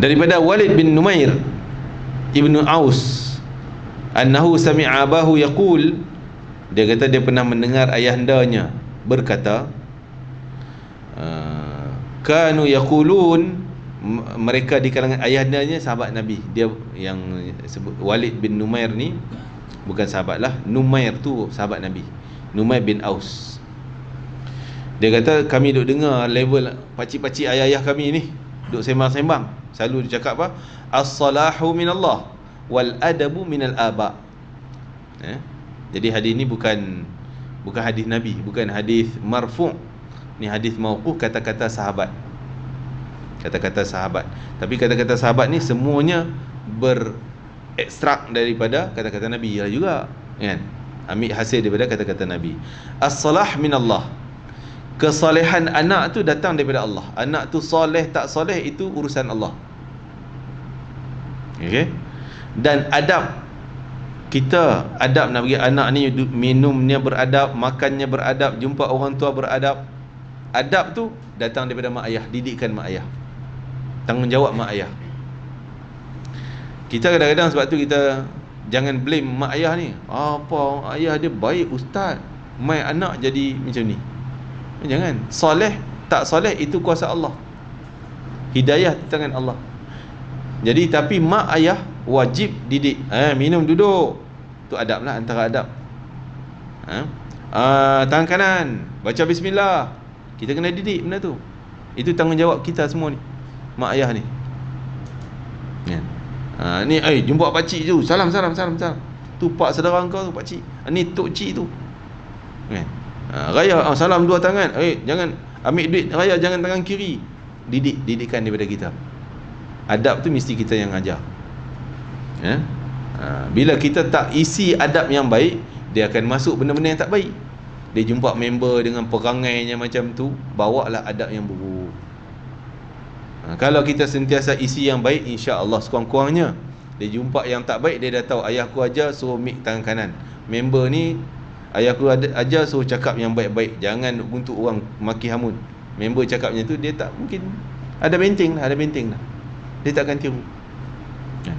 Daripada Walid bin Numair Ibnu Aus, annahu sami'a abahu yaqul, dia kata dia pernah mendengar ayahandanya berkata, kanu yaqulun, mereka di kalangan ayahandanya sahabat Nabi. Dia yang sebut Walid bin Numair ni bukan sahabat lah, Numair tu sahabat Nabi, Numair bin Aus. Dia kata kami duk dengar level pakcik-pakcik ayah-ayah kami ni duk sembang-sembang, selalu dia cakap apa? As-salahu minallah wal adabu minal aba. Jadi hadis ni bukan hadis Nabi, bukan hadis marfu'. Ni hadis mauquf, kata-kata sahabat. Kata-kata sahabat. Tapi kata-kata sahabat ni semuanya berekstrak daripada kata-kata Nabi lah juga, kan? Ambil hasil daripada kata-kata Nabi. As-salah minallah. Kesalehan anak tu datang daripada Allah. Anak tu soleh tak soleh itu urusan Allah. Okey? Dan adab kita, adab nak bagi anak ni, minumnya beradab, makannya beradab, jumpa orang tua beradab. Adab tu datang daripada mak ayah, didikan mak ayah, tanggungjawab mak ayah. Kita kadang-kadang sebab tu kita jangan blame mak ayah ni. Apa ayah dia baik ustaz, mai anak jadi macam ni. Jangan. Soleh tak soleh itu kuasa Allah, hidayah di tangan Allah. Jadi tapi mak ayah wajib didik. Minum duduk, tu adab lah, antara adab. Tangan kanan, baca bismillah. Kita kena didik benda tu. Itu tanggungjawab kita semua ni, mak ayah ni. Ni jumpa pakcik tu, salam. Tu pak saudara kau tu, pakcik. Ni tok cik tu, kan? Raya, salam dua tangan. Jangan ambil duit raya, jangan tangan kiri. Didikan daripada kita. Adab tu mesti kita yang ajar. Bila kita tak isi adab yang baik, dia akan masuk benda-benda yang tak baik. Dia jumpa member dengan perangainya macam tu, bawalah adab yang buruk. Kalau kita sentiasa isi yang baik, insya-Allah sekurang-kurangnya dia jumpa yang tak baik, dia dah tahu ayahku ajar suruh mik tangan kanan. Member ni ayahku ajar suruh cakap yang baik-baik, jangan untuk orang maki hamun. Member cakap macam tu, dia tak mungkin, ada benteng lah. Dia tak akan tiru.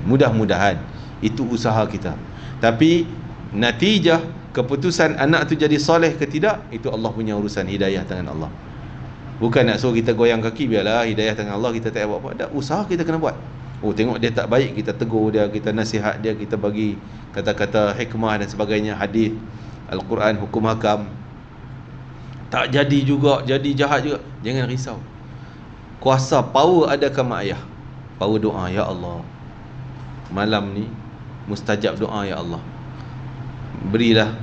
Mudah-mudahan itu usaha kita. Tapi natijah keputusan anak tu jadi soleh ke tidak, itu Allah punya urusan, hidayah tangan Allah. Bukan nak suruh kita goyang kaki, biarlah hidayah tangan Allah, kita tak buat apa. Ada usaha kita kena buat. Tengok dia tak baik, kita tegur dia, kita nasihat dia, kita bagi kata-kata hikmah dan sebagainya, hadis, Al-Quran, hukum hakam. Tak jadi juga, jadi jahat juga, jangan risau. Kuasa, power ada ke mak ayah. Power doa, ya Allah, malam ni mustajab doa, ya Allah, berilah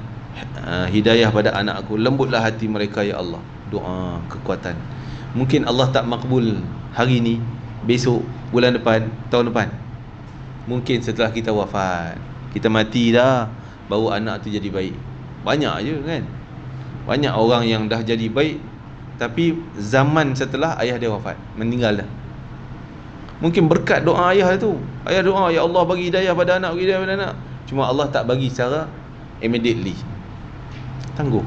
hidayah pada anak aku, lembutlah hati mereka ya Allah. Doa kekuatan. Mungkin Allah tak makbul hari ni, besok, bulan depan, tahun depan. Mungkin setelah kita wafat, kita mati dah, baru anak tu jadi baik. Banyak je kan. Banyak orang yang dah jadi baik, tapi zaman setelah ayah dia wafat, meninggal dah. Mungkin berkat doa ayah tu. Ayah doa, ya Allah bagi hidayah pada anak, bagi hidayah pada anak. Cuma Allah tak bagi secara immediately. Tangguh.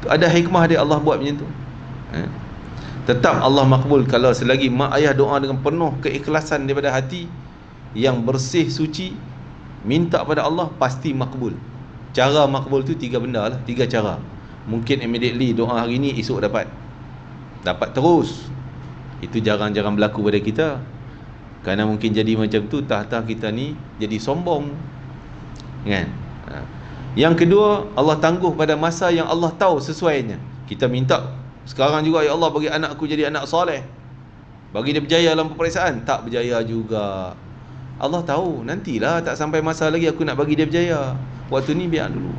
Tu ada hikmah dia, Allah buat macam tu. Tetap Allah makbul kalau selagi mak ayah doa dengan penuh keikhlasan daripada hati yang bersih, suci, minta pada Allah, pasti makbul. Cara makbul tu 3 benda lah, 3 cara. Mungkin immediately doa hari ni, esok dapat terus. Itu jarang-jarang berlaku pada kita. Kerana mungkin jadi macam tu, tah-tah kita ni jadi sombong, kan? Yang kedua, Allah tangguh pada masa yang Allah tahu sesuainya. Kita minta sekarang juga, ya Allah bagi anak aku jadi anak soleh, bagi dia berjaya dalam peperiksaan. Tak berjaya juga. Allah tahu nantilah, tak sampai masa lagi aku nak bagi dia berjaya. Waktu ni biar dulu,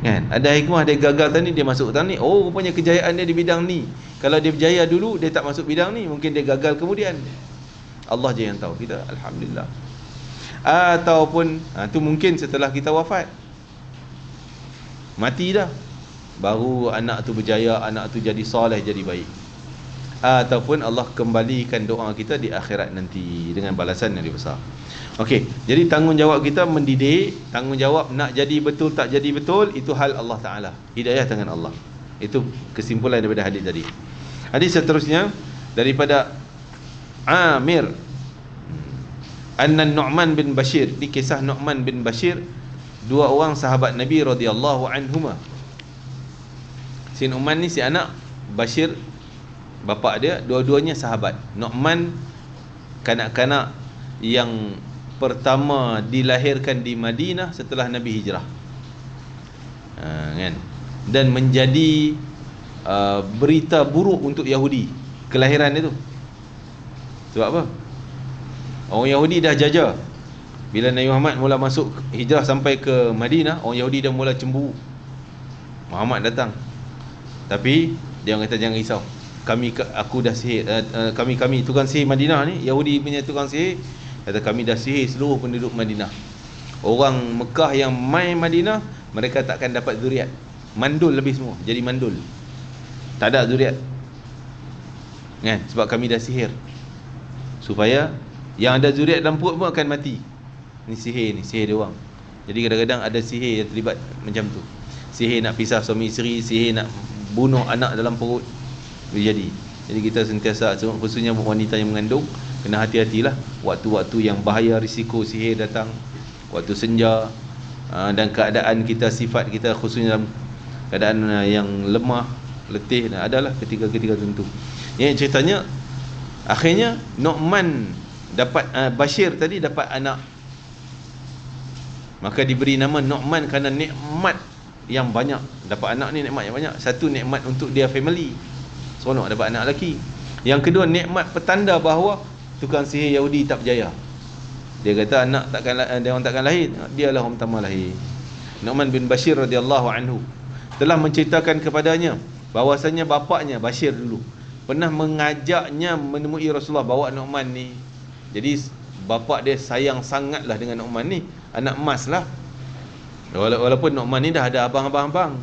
kan? Ada hikmah, dia gagal tadi, dia masuk tadi. Oh, rupanya kejayaan dia di bidang ni. Kalau dia berjaya dulu, dia tak masuk bidang ni, mungkin dia gagal kemudian. Allah je yang tahu. Kita alhamdulillah. Ataupun tu mungkin setelah kita wafat, mati dah, baru anak tu berjaya, anak tu jadi soleh, jadi baik. Ataupun Allah kembalikan doa kita di akhirat nanti dengan balasan yang lebih besar. Okey, jadi tanggungjawab kita mendidik, tanggungjawab nak jadi betul tak jadi betul, itu hal Allah Ta'ala. Hidayah tangan Allah. Itu kesimpulan daripada hadis tadi. Hadis seterusnya daripada Amir Anna Nu'man bin Bashir. Di kisah Nu'man bin Bashir, 2 orang sahabat Nabi radhiyallahu anhuma. Si Nu'man ni si anak, Bashir bapa dia, dua-duanya sahabat. Nu'man kanak-kanak yang pertama dilahirkan di Madinah setelah Nabi hijrah, kan? Dan menjadi berita buruk untuk Yahudi kelahiran dia tu. Sebab apa? Orang Yahudi dah jajah. Bila Nabi Muhammad mula masuk hijrah sampai ke Madinah, orang Yahudi dah mula cemburu. Muhammad datang, tapi dia kata jangan risau, aku dah sihir, kami tukang sihir Madinah ni, Yahudi punya tukang sihir, kata kami dah sihir seluruh penduduk Madinah. Orang Mekah yang mai Madinah, mereka takkan dapat zuriat. Mandul lebih semua, jadi mandul, tak ada zuriat, kan? Sebab kami dah sihir supaya yang ada zuriat dalam perut pun akan mati. Ni sihir dia orang. Jadi kadang-kadang ada sihir yang terlibat macam tu. Sihir nak pisah suami isteri, sihir nak bunuh anak dalam perut, berjadi. Jadi kita sentiasa, khususnya wanita yang mengandung, kena hati-hatilah waktu-waktu yang bahaya, risiko sihir datang, waktu senja, dan keadaan kita, sifat kita khususnya dalam keadaan yang lemah, letih, adalah ketika-ketika tertentu. Yang ceritanya akhirnya Nu'man dapat Bashir tadi dapat anak, maka diberi nama Nu'man kerana nikmat yang banyak. Dapat anak ni nikmat yang banyak. Satu, nikmat untuk dia family, seronok dapat anak lelaki. Yang kedua, nikmat petanda bahawa tukang sihir Yahudi tak berjaya. Dia kata dia orang takkan lahir, dialah orang pertama lahir. Nu'man bin Bashir radhiyallahu anhu telah menceritakan kepadanya bahawasanya bapaknya Bashir dulu pernah mengajaknya menemui Rasulullah, bawa Nu'man ni. Jadi bapak dia sayang sangatlah dengan Nu'man ni, anak emas lah. Walaupun Nu'man ni dah ada abang-abang.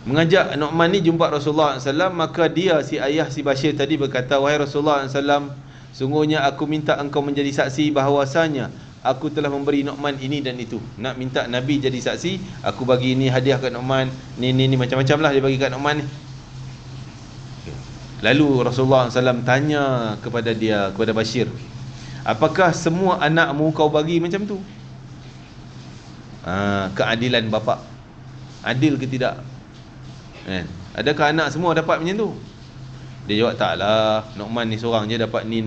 Mengajak Nu'man ni jumpa Rasulullah SAW, maka dia, si ayah si Bashir tadi berkata, wahai Rasulullah SAW, sungguhnya aku minta engkau menjadi saksi bahawasanya aku telah memberi Nu'man ini dan itu. Nak minta Nabi jadi saksi, aku bagi ini hadiah kat Nu'man, ni macam-macam lah dia bagi kat Nu'man ni. Lalu Rasulullah SAW tanya kepada dia, kepada Bashir, apakah semua anakmu kau bagi macam tu? Keadilan bapa, adil ke tidak? Adakah anak semua dapat macam tu? Dia jawab, taklah, Nu'man ni seorang je dapat ni.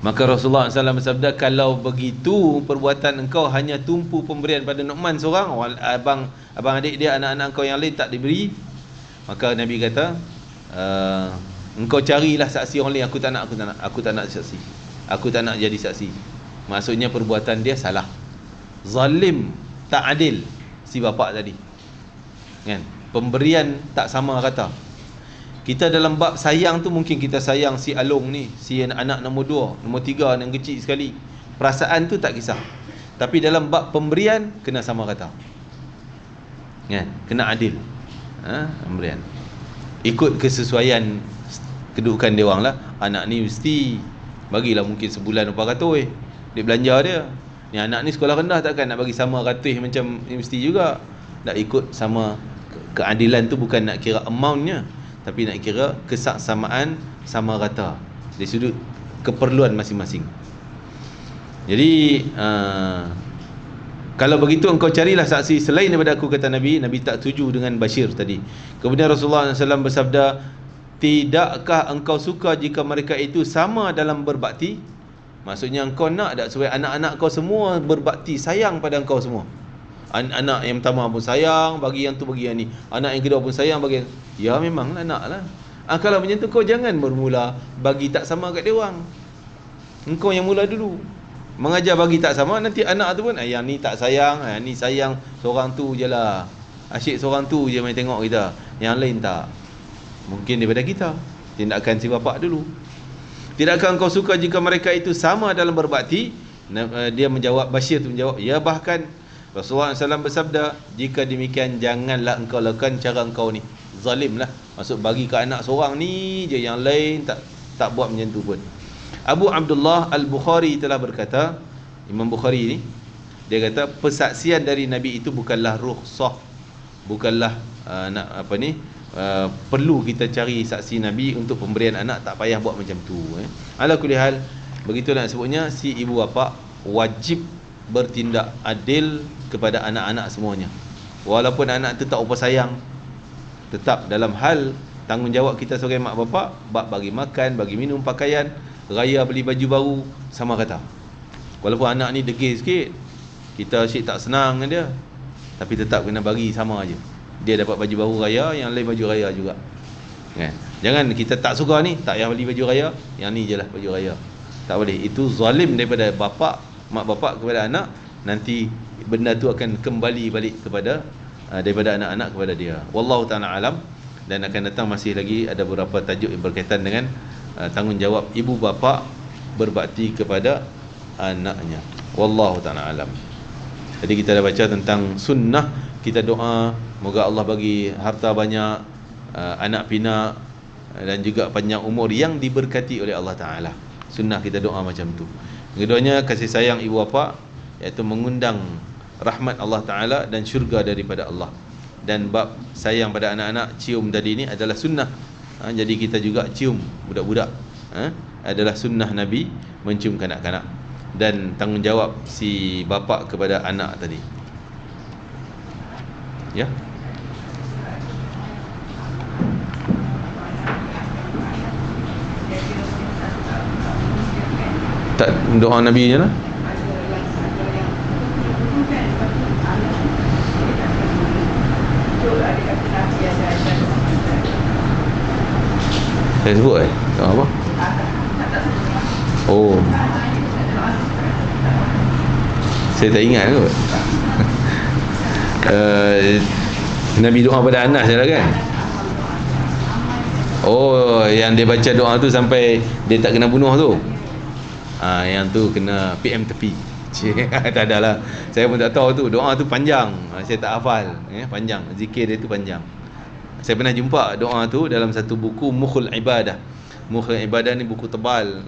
Maka Rasulullah SAW bersabda, kalau begitu perbuatan engkau hanya tumpu pemberian pada Nu'man seorang, abang adik dia, anak-anak engkau yang lain tak diberi. Maka Nabi kata, engkau carilah saksi orang lain. Aku tak nak saksi. Aku tak nak jadi saksi. Maksudnya perbuatan dia salah. zalim, tak adil si bapa tadi. Kan? Pemberian tak sama rata. Kita dalam bab sayang tu mungkin kita sayang si Along ni, si anak nombor 2, nombor 3 yang kecil sekali. Perasaan tu tak kisah. Tapi dalam bab pemberian kena sama rata. Kan? Kena adil. Pemberian. Ikut kesesuaian kedudukan dia orang lah. Anak ni mesti bagilah mungkin sebulan 400 dia belanja dia. Ni anak ni sekolah rendah, takkan nak bagi sama ratus macam mesti juga. Nak ikut sama. Keadilan tu bukan nak kira amountnya, tapi nak kira kesaksamaan sama rata dari sudut keperluan masing-masing. Jadi kalau begitu engkau carilah saksi selain daripada aku, kata Nabi. Nabi tak setuju dengan Bashir tadi. Kemudian Rasulullah SAW bersabda, tidakkah engkau suka jika mereka itu sama dalam berbakti? Maksudnya engkau nak tak supaya anak-anak kau semua berbakti, sayang pada engkau semua. Anak yang pertama pun sayang, bagi yang tu bagi yang ni. Anak yang kedua pun sayang, bagi yang... Ya memanglah nak lah. Kalau macam tu kau jangan bermula bagi tak sama kat dia orang. Engkau yang mula dulu. Mengajar bagi tak sama, nanti anak tu pun yang ni tak sayang, yang ni sayang, seorang tu je lah. Asyik seorang tu je main tengok kita, yang lain tak. Mungkin daripada kita. Tindakan si bapak dulu. Tidakkah engkau suka jika mereka itu sama dalam berbakti? Dia menjawab, Bashir tu menjawab, ya, bahkan Rasulullah SAW bersabda, jika demikian janganlah engkau lakukan cara engkau ni. Zalim lah. Maksud bagi ke anak seorang ni je, yang lain tak buat macam tu pun. Abu Abdullah Al-Bukhari telah berkata, Imam Bukhari ni, dia kata persaksian dari Nabi itu bukanlah rukhsah, bukanlah perlu kita cari saksi Nabi untuk pemberian anak, tak payah buat macam tu. Ala kulli hal, begitu nak sebutnya, si ibu bapa wajib bertindak adil kepada anak-anak semuanya. Walaupun anak tu tak apa sayang, tetap dalam hal tanggungjawab kita sebagai mak bapak, bagi makan, bagi minum, pakaian, raya beli baju baru, sama kata. Walaupun anak ni degil sikit, kita asyik tak senang dengan dia, tapi tetap kena bagi sama aja. Dia dapat baju baru raya, yang lain baju raya juga. Jangan kita tak suka ni, tak payah beli baju raya, yang ni je lah baju raya. Tak boleh. Itu zalim daripada mak bapak kepada anak. Nanti benda tu akan kembali balik kepada daripada anak-anak kepada dia. Wallahu ta'ala alam. Dan akan datang masih lagi ada beberapa tajuk yang berkaitan dengan tanggungjawab ibu bapa berbakti kepada anaknya. Wallahu ta'ala alam. Jadi kita dah baca tentang sunnah. Kita doa moga Allah bagi harta banyak, anak pinak, dan juga panjang umur yang diberkati oleh Allah Ta'ala. Sunnah kita doa macam tu. Keduanya kasih sayang ibu bapa, iaitu mengundang rahmat Allah Ta'ala dan syurga daripada Allah. Dan bab sayang pada anak-anak, cium tadi ni adalah sunnah. Jadi kita juga cium budak-budak, adalah sunnah Nabi mencium kanak-kanak. Dan tanggungjawab si bapa kepada anak tadi. Ya. Tak doa Nabi je lah. Saya sebut doa apa? Oh, saya tak ingat kot. Nabi doa pada Anas je lah kan. Oh, yang dia baca doa tu sampai dia tak kena bunuh tu. Yang tu kena PM tepi. Tak adalah. Saya pun tak tahu tu. Doa tu panjang. Saya tak hafal. Panjang. Zikir dia tu panjang. Saya pernah jumpa doa tu dalam satu buku Mukhul Ibadah. Mukhul Ibadah ni buku tebal.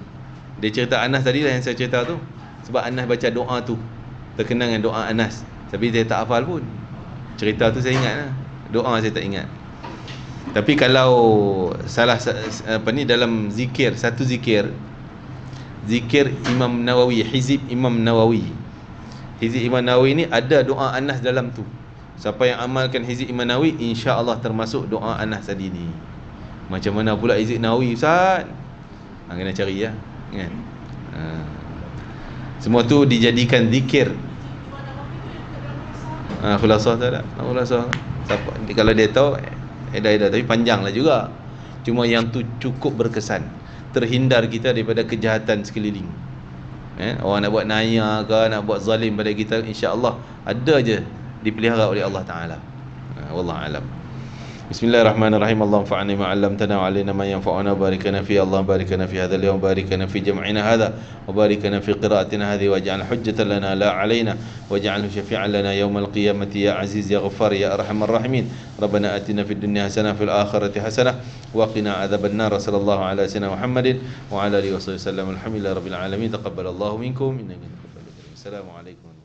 Dia cerita Anas tadi lah yang saya cerita tu. Sebab Anas baca doa tu, terkenal dengan doa Anas. Tapi saya tak hafal pun. Cerita tu saya ingat lah. Doa saya tak ingat. Tapi kalau salah dalam zikir, satu zikir Imam Nawawi, Hizib Imam Nawawi. Hizib Imam Nawawi ni ada doa Anas dalam tu. Siapa yang amalkan Hizib Imam Nawawi, insya-Allah termasuk doa Anas tadi ni. Macam mana pula Hizib Nawawi, Ustaz? Kena cari lah, kan? Semua tu dijadikan zikir. Khulasah tak ada? Khulasah. Kalau dia tahu, edah-edah, tapi panjang lah juga. Cuma yang tu cukup berkesan. Terhindar kita daripada kejahatan sekeliling. Orang nak buat naya ke, nak buat zalim pada kita, insya-Allah ada je dipelihara oleh Allah Taala. Wallahu alam. Bismillahirrahmanirrahim. Allahumma fa'alna ma 'allamtana wa 'allimna ma yanfa'una, barik lana fi Allah, barik lana fi hadzal yawm, barik lana fi jam'ina hadha, wa barik lana fi qira'atina hadhihi, waj'al hujjatan lana la 'alaina, waj'alhu syafi'an lana yawmal qiyamati ya aziz ya ghaffar ya arhamar rahimin. Rabbana atina fid dunya hasanah fil akhirati hasanah wa qina adzaban nar. Sallallahu ala sayyidina Muhammadin wa ala alihi wasallam. Alhamdulillahirabbil alamin. Taqabbalallahu minkum. Assalamualaikum.